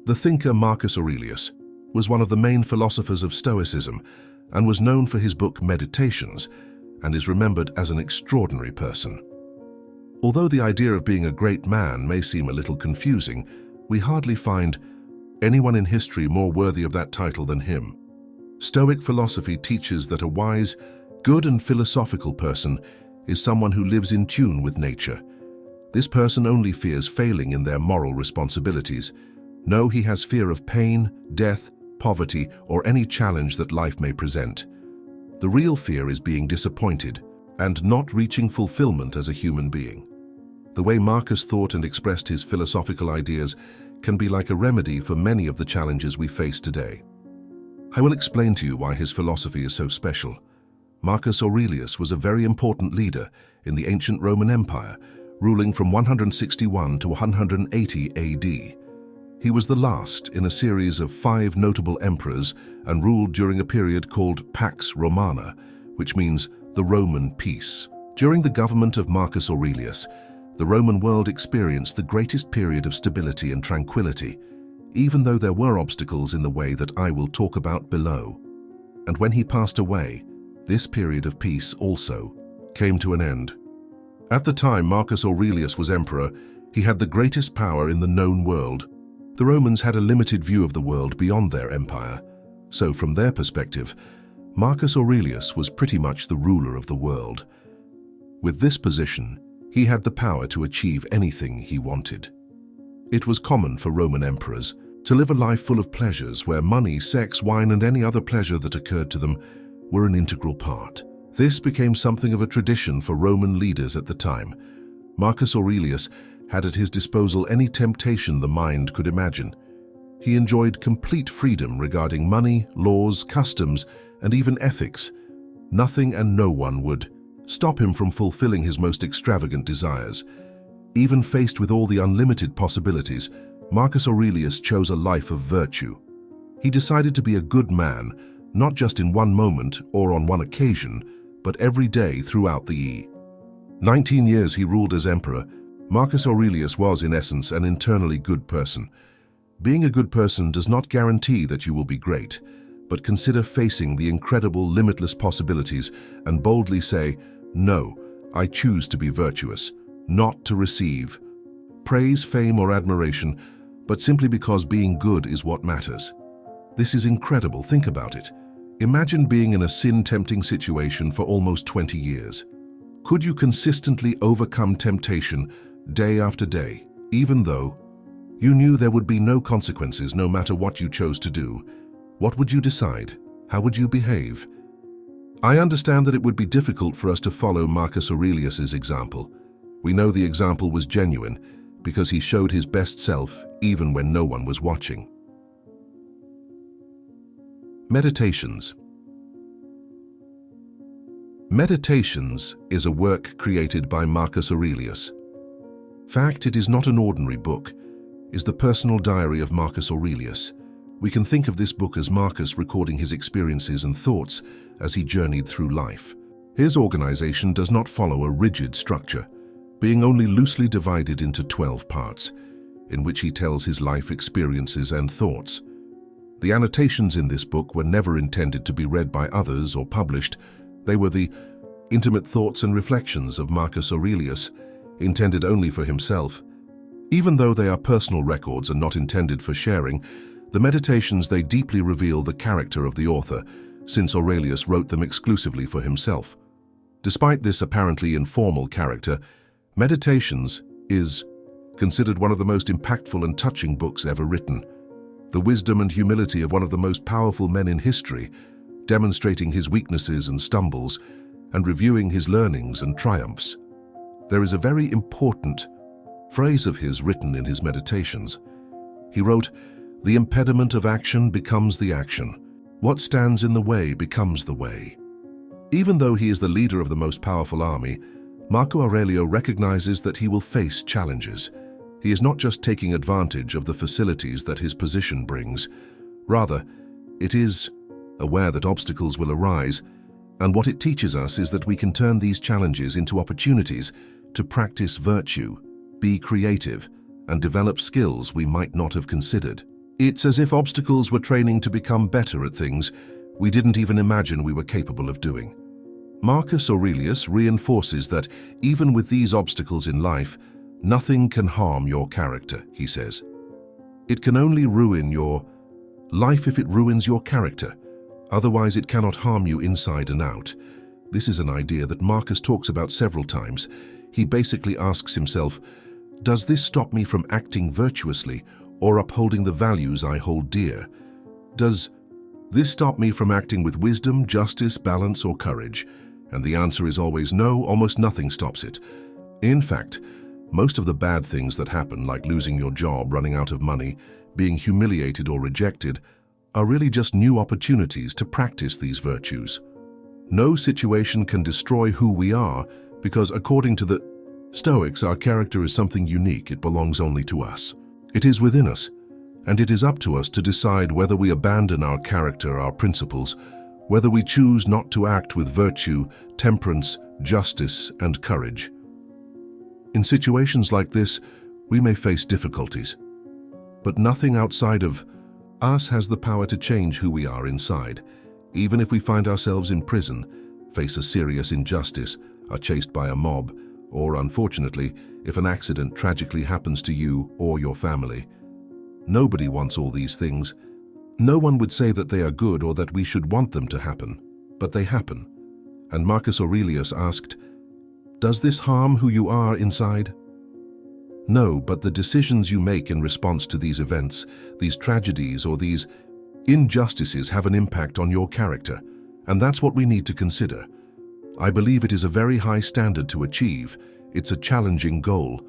The thinker Marcus Aurelius was one of the main philosophers of Stoicism and was known for his book Meditations, and is remembered as an extraordinary person. Although the idea of being a great man may seem a little confusing, we hardly find anyone in history more worthy of that title than him. Stoic philosophy teaches that a wise, good and philosophical person is someone who lives in tune with nature. This person only fears failing in their moral responsibilities. No, he has fear of pain, death, poverty, or any challenge that life may present. The real fear is being disappointed and not reaching fulfillment as a human being. The way Marcus thought and expressed his philosophical ideas can be like a remedy for many of the challenges we face today. I will explain to you why his philosophy is so special. Marcus Aurelius was a very important leader in the ancient Roman Empire, ruling from 161 to 180 AD. He was the last in a series of 5 notable emperors and ruled during a period called Pax Romana, which means the Roman peace. During the government of Marcus Aurelius, the Roman world experienced the greatest period of stability and tranquility, even though there were obstacles in the way that I will talk about below. And when he passed away, this period of peace also came to an end. At the time Marcus Aurelius was emperor, he had the greatest power in the known world. The Romans had a limited view of the world beyond their empire, so from their perspective, Marcus Aurelius was pretty much the ruler of the world. With this position, he had the power to achieve anything he wanted. It was common for Roman emperors to live a life full of pleasures where money, sex, wine, and any other pleasure that occurred to them were an integral part. This became something of a tradition for Roman leaders at the time. Marcus Aurelius had at his disposal any temptation the mind could imagine. He enjoyed complete freedom regarding money, laws, customs, and even ethics. Nothing and no one would stop him from fulfilling his most extravagant desires. Even faced with all the unlimited possibilities, Marcus Aurelius chose a life of virtue. He decided to be a good man, not just in one moment or on one occasion, but every day throughout the 19 years he ruled as emperor. Marcus Aurelius was, in essence, an internally good person. Being a good person does not guarantee that you will be great, but consider facing the incredible, limitless possibilities and boldly say, "No, I choose to be virtuous, not to receive praise, fame, or admiration, but simply because being good is what matters." This is incredible. Think about it. Imagine being in a sin-tempting situation for almost 20 years. Could you consistently overcome temptation day after day, even though you knew there would be no consequences no matter what you chose to do? What would you decide? How would you behave? I understand that it would be difficult for us to follow Marcus Aurelius's example. We know the example was genuine because he showed his best self even when no one was watching. Meditations. Meditations is a work created by Marcus Aurelius. Fact, it is not an ordinary book. Is the personal diary of Marcus Aurelius. We can think of this book as Marcus recording his experiences and thoughts as he journeyed through life. His organization does not follow a rigid structure, being only loosely divided into 12 parts, in which he tells his life experiences and thoughts. The annotations in this book were never intended to be read by others or published. They were the intimate thoughts and reflections of Marcus Aurelius, intended only for himself. Even though they are personal records and not intended for sharing, the meditations they deeply reveal the character of the author, since Aurelius wrote them exclusively for himself. Despite this apparently informal character, Meditations is considered one of the most impactful and touching books ever written. The wisdom and humility of one of the most powerful men in history, demonstrating his weaknesses and stumbles, and reviewing his learnings and triumphs. There is a very important phrase of his written in his Meditations. He wrote, "The impediment of action becomes the action. What stands in the way becomes the way." Even though he is the leader of the most powerful army, Marco Aurelio recognizes that he will face challenges. He is not just taking advantage of the facilities that his position brings. Rather, it is aware that obstacles will arise, and what it teaches us is that we can turn these challenges into opportunities to practice virtue, be creative, and develop skills we might not have considered. It's as if obstacles were training to become better at things we didn't even imagine we were capable of doing. Marcus Aurelius reinforces that even with these obstacles in life, nothing can harm your character, he says. It can only ruin your life if it ruins your character. Otherwise, it cannot harm you inside and out. This is an idea that Marcus talks about several times. He basically asks himself, does this stop me from acting virtuously or upholding the values I hold dear? Does this stop me from acting with wisdom, justice, balance, or courage? And the answer is always no. Almost nothing stops it. In fact, most of the bad things that happen, like losing your job, running out of money, being humiliated or rejected, are really just new opportunities to practice these virtues. No situation can destroy who we are because, according to the Stoics, our character is something unique. It belongs only to us. It is within us, and it is up to us to decide whether we abandon our character, our principles, whether we choose not to act with virtue, temperance, justice, and courage. In situations like this, we may face difficulties, but nothing outside of us has the power to change who we are inside. Even if we find ourselves in prison, face a serious injustice, are chased by a mob, or unfortunately, if an accident tragically happens to you or your family. Nobody wants all these things. No one would say that they are good or that we should want them to happen, but they happen. And Marcus Aurelius asked, does this harm who you are inside? No, but the decisions you make in response to these events, these tragedies or these injustices have an impact on your character, and that's what we need to consider. I believe it is a very high standard to achieve. It's a challenging goal.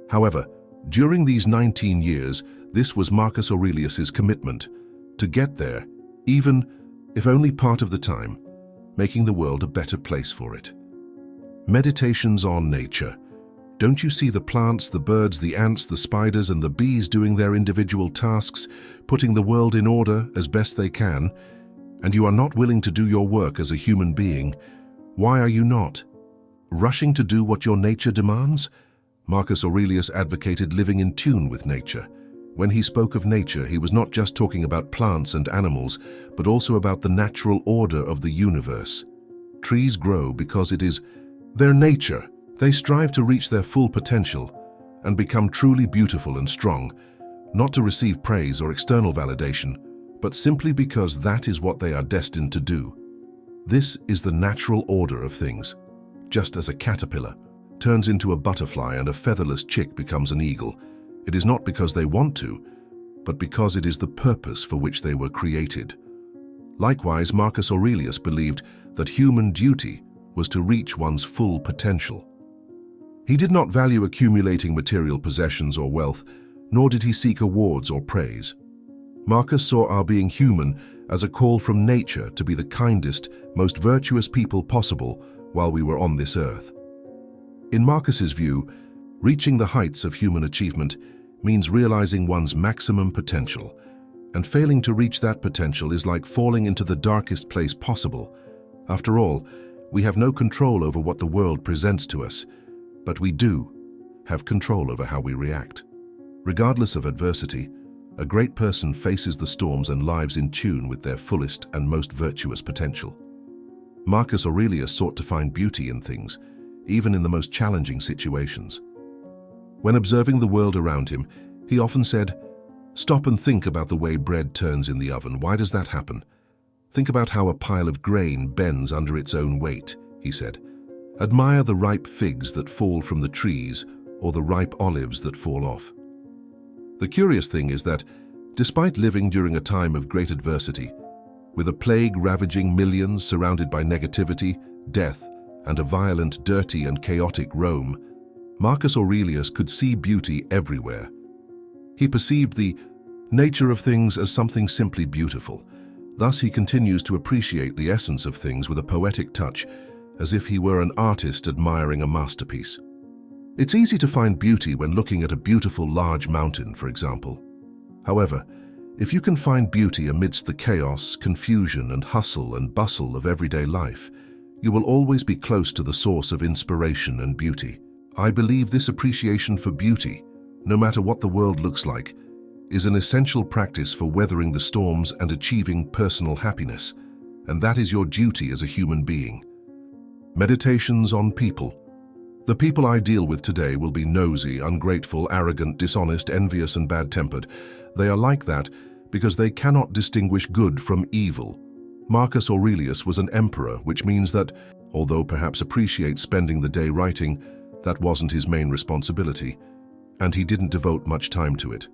However, during these 19 years, this was Marcus Aurelius's commitment to get there, even if only part of the time, making the world a better place for it. Meditations on nature. Don't you see the plants, the birds, the ants, the spiders, and the bees doing their individual tasks, putting the world in order as best they can, and you are not willing to do your work as a human being? Why are you not? Rushing to do what your nature demands? Marcus Aurelius advocated living in tune with nature. When he spoke of nature, he was not just talking about plants and animals, but also about the natural order of the universe. Trees grow because it is their nature. They strive to reach their full potential and become truly beautiful and strong, not to receive praise or external validation, but simply because that is what they are destined to do. This is the natural order of things. Just as a caterpillar turns into a butterfly and a featherless chick becomes an eagle, it is not because they want to, but because it is the purpose for which they were created. Likewise, Marcus Aurelius believed that human duty was to reach one's full potential. He did not value accumulating material possessions or wealth, nor did he seek awards or praise. Marcus saw our being human as a call from nature to be the kindest, most virtuous people possible while we were on this earth. In Marcus's view, reaching the heights of human achievement means realizing one's maximum potential, and failing to reach that potential is like falling into the darkest place possible. After all, we have no control over what the world presents to us, but we do have control over how we react. Regardless of adversity, a great person faces the storms and lives in tune with their fullest and most virtuous potential. Marcus Aurelius sought to find beauty in things, even in the most challenging situations. When observing the world around him, he often said, "Stop and think about the way bread turns in the oven. Why does that happen? Think about how a pile of grain bends under its own weight," he said. "Admire the ripe figs that fall from the trees or the ripe olives that fall off." The curious thing is that, despite living during a time of great adversity, with a plague ravaging millions surrounded by negativity, death, and a violent, dirty, and chaotic Rome, Marcus Aurelius could see beauty everywhere. He perceived the nature of things as something simply beautiful. Thus, he continues to appreciate the essence of things with a poetic touch, as if he were an artist admiring a masterpiece. It's easy to find beauty when looking at a beautiful large mountain, for example. However, if you can find beauty amidst the chaos, confusion, and hustle and bustle of everyday life, you will always be close to the source of inspiration and beauty. I believe this appreciation for beauty, no matter what the world looks like, is an essential practice for weathering the storms and achieving personal happiness, and that is your duty as a human being. Meditations on people. The people I deal with today will be nosy, ungrateful, arrogant, dishonest, envious, and bad-tempered. They are like that because they cannot distinguish good from evil. Marcus Aurelius was an emperor, which means that, although perhaps appreciates spending the day writing, that wasn't his main responsibility, and he didn't devote much time to it.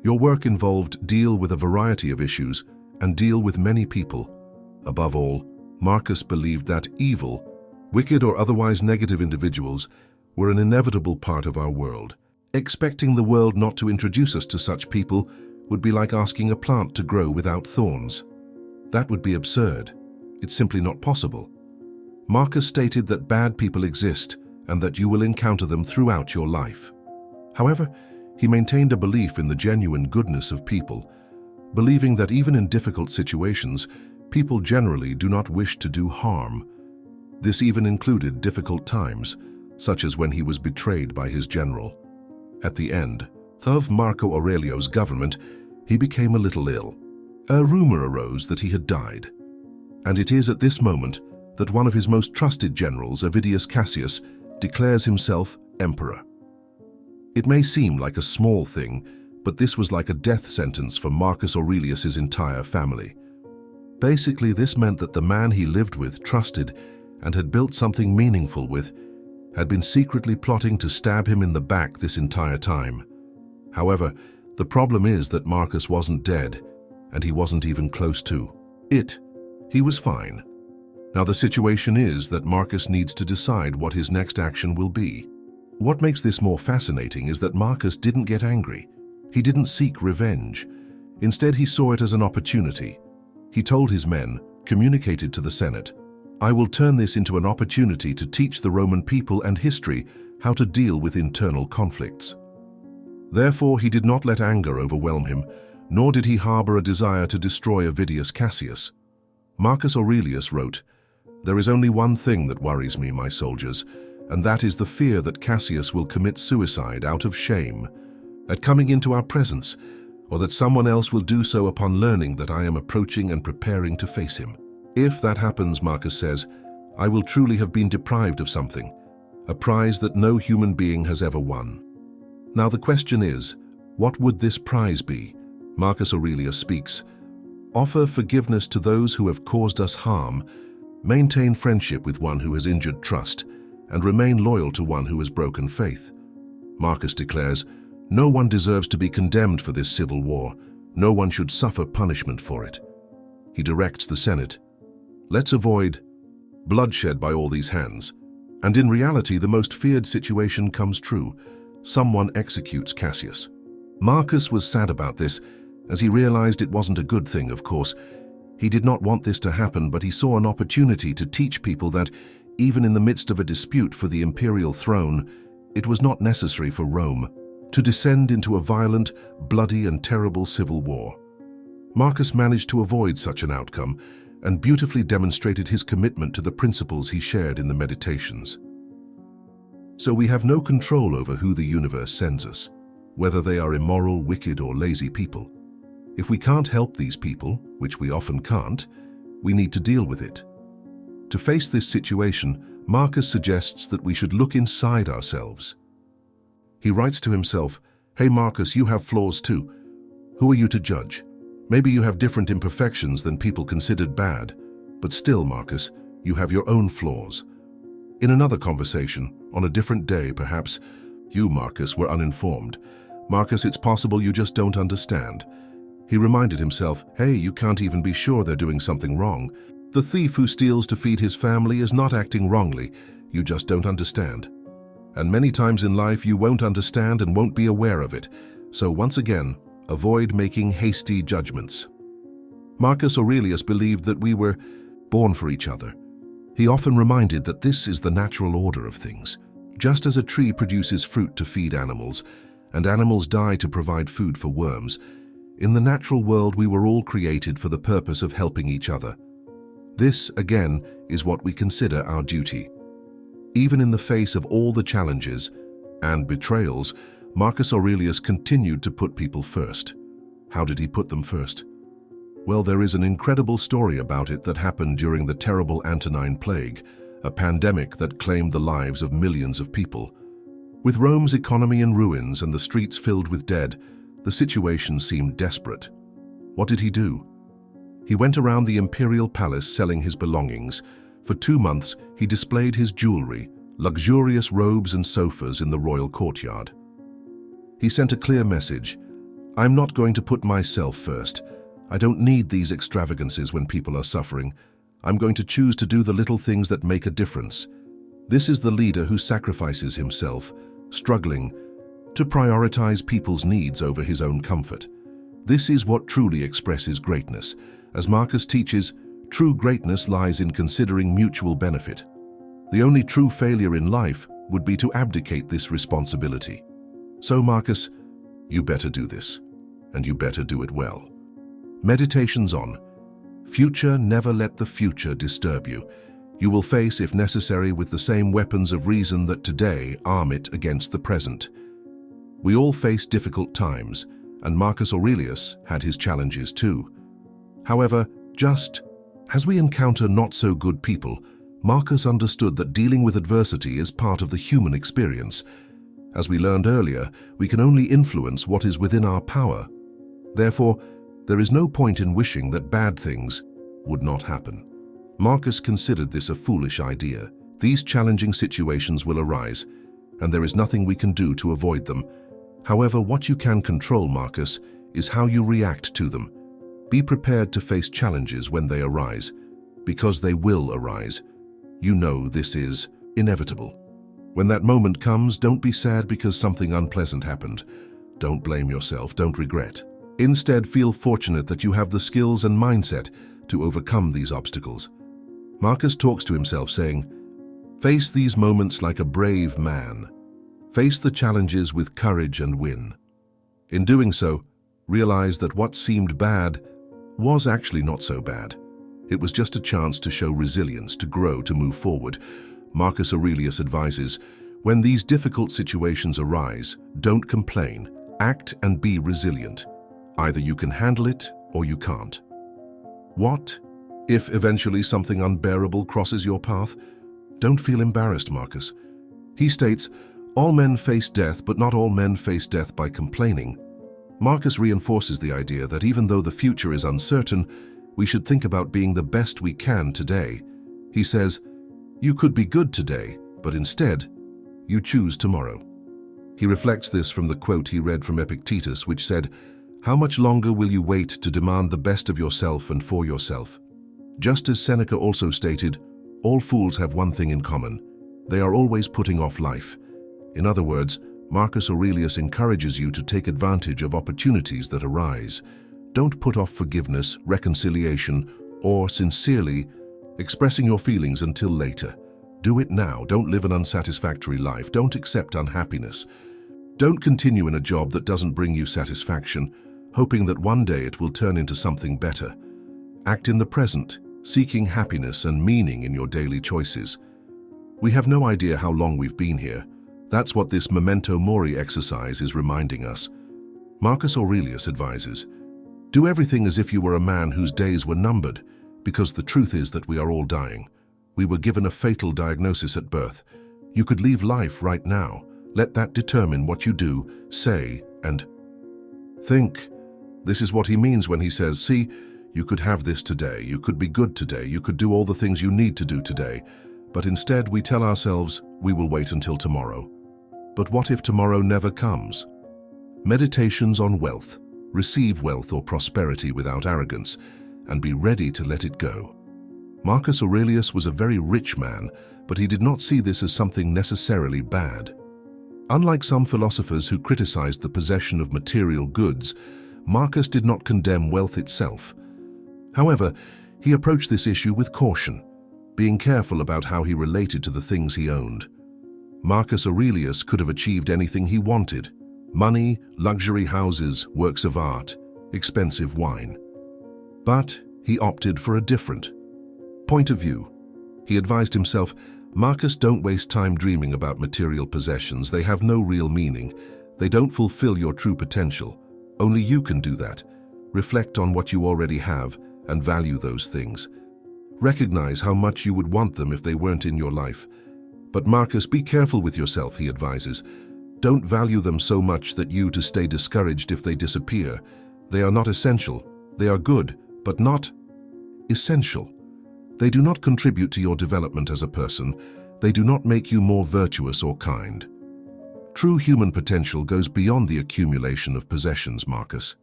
Your work involved deal with a variety of issues and deal with many people. Above all, Marcus believed that evil, wicked or otherwise negative individuals, were an inevitable part of our world. Expecting the world not to introduce us to such people would be like asking a plant to grow without thorns. That would be absurd. It's simply not possible. Marcus stated that bad people exist and that you will encounter them throughout your life. However, he maintained a belief in the genuine goodness of people, believing that even in difficult situations, people generally do not wish to do harm. This even included difficult times, such as when he was betrayed by his general. At the end of Marco Aurelio's government, he became a little ill. A rumor arose that he had died, and it is at this moment that one of his most trusted generals, Avidius Cassius, declares himself emperor. It may seem like a small thing, but this was like a death sentence for Marcus Aurelius's entire family. Basically, this meant that the man he lived with, trusted, and had built something meaningful with, had been secretly plotting to stab him in the back this entire time. However, the problem is that Marcus wasn't dead, and he wasn't even close to it. He was fine. Now the situation is that Marcus needs to decide what his next action will be. What makes this more fascinating is that Marcus didn't get angry. He didn't seek revenge. Instead, he saw it as an opportunity. He told his men, communicated to the Senate, "I will turn this into an opportunity to teach the Roman people and history how to deal with internal conflicts." Therefore, he did not let anger overwhelm him, nor did he harbor a desire to destroy Avidius Cassius. Marcus Aurelius wrote, "There is only one thing that worries me, my soldiers, and that is the fear that Cassius will commit suicide out of shame at coming into our presence, or that someone else will do so upon learning that I am approaching and preparing to face him. If that happens," Marcus says, "I will truly have been deprived of something, a prize that no human being has ever won." Now the question is, what would this prize be? Marcus Aurelius speaks, "Offer forgiveness to those who have caused us harm, maintain friendship with one who has injured trust, and remain loyal to one who has broken faith." Marcus declares, "No one deserves to be condemned for this civil war. No one should suffer punishment for it." He directs the Senate, "Let's avoid bloodshed by all these hands." And in reality, the most feared situation comes true. Someone executes Cassius. Marcus was sad about this, as he realized it wasn't a good thing, of course. He did not want this to happen, but he saw an opportunity to teach people that, even in the midst of a dispute for the imperial throne, it was not necessary for Rome to descend into a violent, bloody, and terrible civil war. Marcus managed to avoid such an outcome and beautifully demonstrated his commitment to the principles he shared in the Meditations. So we have no control over who the universe sends us, whether they are immoral, wicked, or lazy people. If we can't help these people, which we often can't, we need to deal with it. To face this situation, Marcus suggests that we should look inside ourselves. He writes to himself, "Hey Marcus, you have flaws too. Who are you to judge? Maybe you have different imperfections than people considered bad, but still, Marcus, you have your own flaws." In another conversation, on a different day perhaps, "You, Marcus, were uninformed. Marcus, it's possible you just don't understand." He reminded himself, "Hey, you can't even be sure they're doing something wrong. The thief who steals to feed his family is not acting wrongly. You just don't understand. And many times in life you won't understand and won't be aware of it. So once again, avoid making hasty judgments." Marcus Aurelius believed that we were born for each other. He often reminded that this is the natural order of things. Just as a tree produces fruit to feed animals, and animals die to provide food for worms, in the natural world we were all created for the purpose of helping each other. This, again, is what we consider our duty. Even in the face of all the challenges and betrayals, Marcus Aurelius continued to put people first. How did he put them first? Well, there is an incredible story about it that happened during the terrible Antonine Plague, a pandemic that claimed the lives of millions of people. With Rome's economy in ruins and the streets filled with dead, the situation seemed desperate. What did he do? He went around the imperial palace selling his belongings. For 2 months, he displayed his jewelry, luxurious robes and sofas in the royal courtyard. He sent a clear message: I'm not going to put myself first. I don't need these extravagances when people are suffering. I'm going to choose to do the little things that make a difference. This is the leader who sacrifices himself, struggling to prioritize people's needs over his own comfort. This is what truly expresses greatness. As Marcus teaches, true greatness lies in considering mutual benefit. The only true failure in life would be to abdicate this responsibility. So Marcus, you better do this, and you better do it well. Meditations on future. Never let the future disturb you. You will face, if necessary, with the same weapons of reason that today arm it against the present. We all face difficult times, and Marcus Aurelius had his challenges too. However, just as we encounter not-so-good people, Marcus understood that dealing with adversity is part of the human experience. As we learned earlier, we can only influence what is within our power. Therefore, there is no point in wishing that bad things would not happen. Marcus considered this a foolish idea. These challenging situations will arise, and there is nothing we can do to avoid them. However, what you can control, Marcus, is how you react to them. Be prepared to face challenges when they arise, because they will arise. You know this is inevitable. When that moment comes, don't be sad because something unpleasant happened. Don't blame yourself, don't regret. Instead, feel fortunate that you have the skills and mindset to overcome these obstacles. Marcus talks to himself saying, face these moments like a brave man. Face the challenges with courage and win. In doing so, realize that what seemed bad was actually not so bad. It was just a chance to show resilience, to grow, to move forward. Marcus Aurelius advises, when these difficult situations arise, don't complain, act and be resilient. Either you can handle it or you can't. What if eventually something unbearable crosses your path? Don't feel embarrassed, Marcus. He states, all men face death, but not all men face death by complaining. Marcus reinforces the idea that even though the future is uncertain, we should think about being the best we can today. He says, you could be good today, but instead, you choose tomorrow. He reflects this from the quote he read from Epictetus, which said, how much longer will you wait to demand the best of yourself and for yourself? Just as Seneca also stated, all fools have one thing in common. They are always putting off life. In other words, Marcus Aurelius encourages you to take advantage of opportunities that arise. Don't put off forgiveness, reconciliation, or sincerely expressing your feelings until later. Do it now. Don't live an unsatisfactory life. Don't accept unhappiness. Don't continue in a job that doesn't bring you satisfaction, hoping that one day it will turn into something better. Act in the present, seeking happiness and meaning in your daily choices. We have no idea how long we've been here. That's what this memento mori exercise is reminding us. Marcus Aurelius advises, do everything as if you were a man whose days were numbered, because the truth is that we are all dying. We were given a fatal diagnosis at birth. You could leave life right now. Let that determine what you do, say, and think. This is what he means when he says, see, you could have this today, you could be good today, you could do all the things you need to do today, but instead we tell ourselves we will wait until tomorrow. But what if tomorrow never comes? Meditations on wealth. Receive wealth or prosperity without arrogance, and be ready to let it go. Marcus Aurelius was a very rich man, but he did not see this as something necessarily bad. Unlike some philosophers who criticized the possession of material goods, Marcus did not condemn wealth itself. However, he approached this issue with caution, being careful about how he related to the things he owned. Marcus Aurelius could have achieved anything he wanted: money, luxury houses, works of art, expensive wine. But he opted for a different point of view. He advised himself, Marcus, don't waste time dreaming about material possessions. They have no real meaning. They don't fulfill your true potential. Only you can do that. Reflect on what you already have and value those things. Recognize how much you would want them if they weren't in your life. But Marcus, be careful with yourself, he advises. Don't value them so much that you to stay discouraged if they disappear. They are not essential. They are good, but not essential. They do not contribute to your development as a person. They do not make you more virtuous or kind. True human potential goes beyond the accumulation of possessions, Marcus.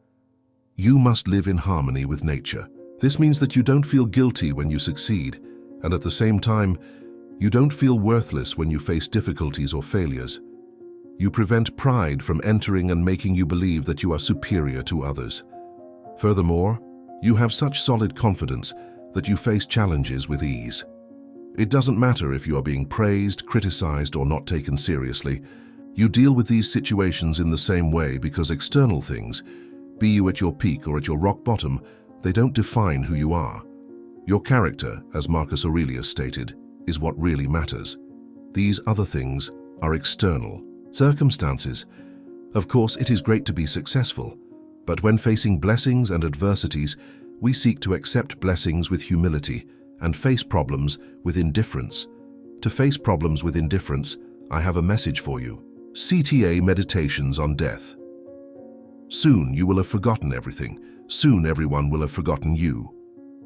You must live in harmony with nature. This means that you don't feel guilty when you succeed, and at the same time, you don't feel worthless when you face difficulties or failures. You prevent pride from entering and making you believe that you are superior to others. Furthermore, you have such solid confidence that you face challenges with ease. It doesn't matter if you are being praised, criticized, or not taken seriously. You deal with these situations in the same way because external things, be you at your peak or at your rock bottom, they don't define who you are. Your character, as Marcus Aurelius stated, is what really matters. These other things are external. Circumstances. Of course, it is great to be successful, but when facing blessings and adversities, we seek to accept blessings with humility and face problems with indifference. To face problems with indifference, I have a message for you. CTA Meditations on Death. Soon you will have forgotten everything. Soon everyone will have forgotten you.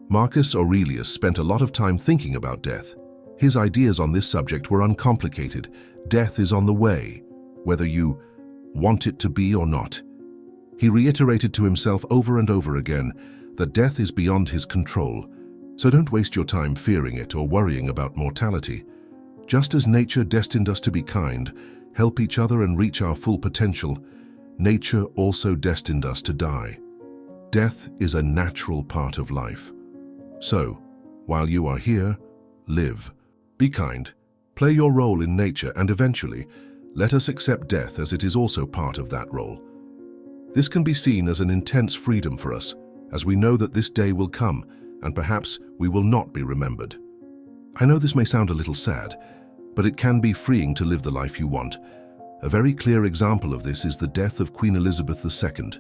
Marcus Aurelius spent a lot of time thinking about death. His ideas on this subject were uncomplicated. Death is on the way, whether you want it to be or not. He reiterated to himself over and over again that death is beyond his control, so don't waste your time fearing it or worrying about mortality. Just as nature destined us to be kind, help each other and reach our full potential, nature also destined us to die. Death is a natural part of life. So, while you are here, live. Be kind, play your role in nature, and eventually, let us accept death as it is also part of that role. This can be seen as an intense freedom for us, as we know that this day will come, and perhaps we will not be remembered. I know this may sound a little sad, but it can be freeing to live the life you want. A very clear example of this is the death of Queen Elizabeth II.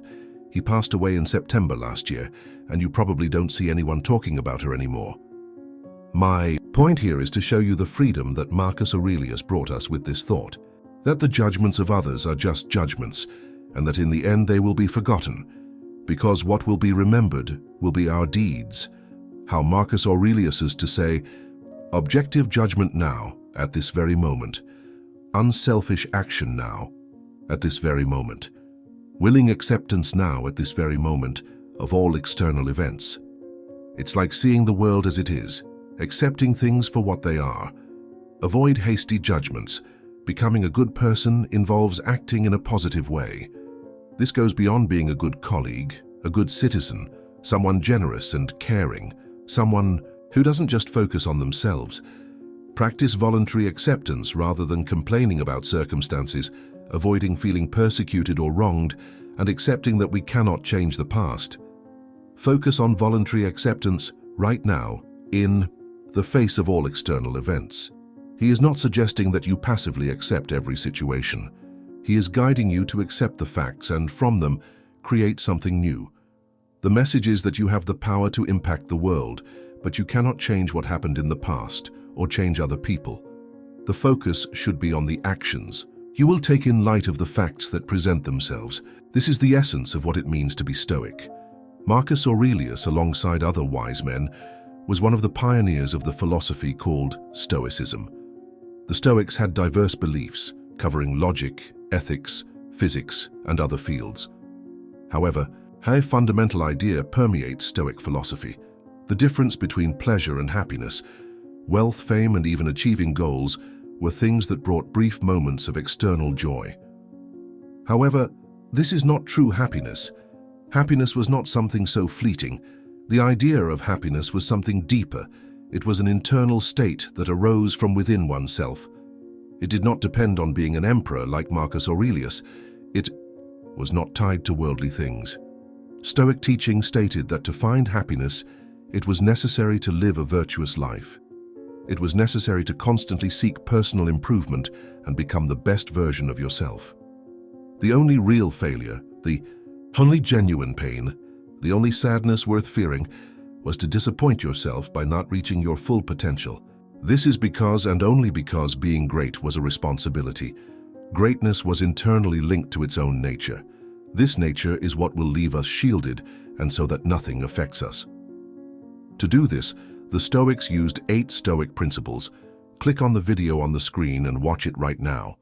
He passed away in September last year, and you probably don't see anyone talking about her anymore. My point here is to show you the freedom that Marcus Aurelius brought us with this thought, that the judgments of others are just judgments, and that in the end they will be forgotten, because what will be remembered will be our deeds. How Marcus Aurelius is to say, objective judgment now, at this very moment. Unselfish action now, at this very moment. Willing acceptance now, at this very moment, of all external events. It's like seeing the world as it is, accepting things for what they are. Avoid hasty judgments. Becoming a good person involves acting in a positive way. This goes beyond being a good colleague, a good citizen, someone generous and caring, someone who doesn't just focus on themselves. Practice voluntary acceptance rather than complaining about circumstances, avoiding feeling persecuted or wronged, and accepting that we cannot change the past. Focus on voluntary acceptance right now, in the face of all external events. He is not suggesting that you passively accept every situation. He is guiding you to accept the facts and, from them, create something new. The message is that you have the power to impact the world, but you cannot change what happened in the past or change other people. The focus should be on the actions. You will take in light of the facts that present themselves. This is the essence of what it means to be Stoic. Marcus Aurelius, alongside other wise men, was one of the pioneers of the philosophy called Stoicism. The Stoics had diverse beliefs, covering logic, ethics, physics, and other fields. However, a fundamental idea permeates Stoic philosophy: the difference between pleasure and happiness. Wealth, fame, and even achieving goals were things that brought brief moments of external joy. However, this is not true happiness. Happiness was not something so fleeting. The idea of happiness was something deeper. It was an internal state that arose from within oneself. It did not depend on being an emperor like Marcus Aurelius. It was not tied to worldly things. Stoic teaching stated that to find happiness, it was necessary to live a virtuous life. It was necessary to constantly seek personal improvement and become the best version of yourself. The only real failure, the only genuine pain, the only sadness worth fearing, was to disappoint yourself by not reaching your full potential. This is because and only because being great was a responsibility. Greatness was internally linked to its own nature. This nature is what will leave us shielded and so that nothing affects us. To do this, the Stoics used 8 Stoic principles. Click on the video on the screen and watch it right now.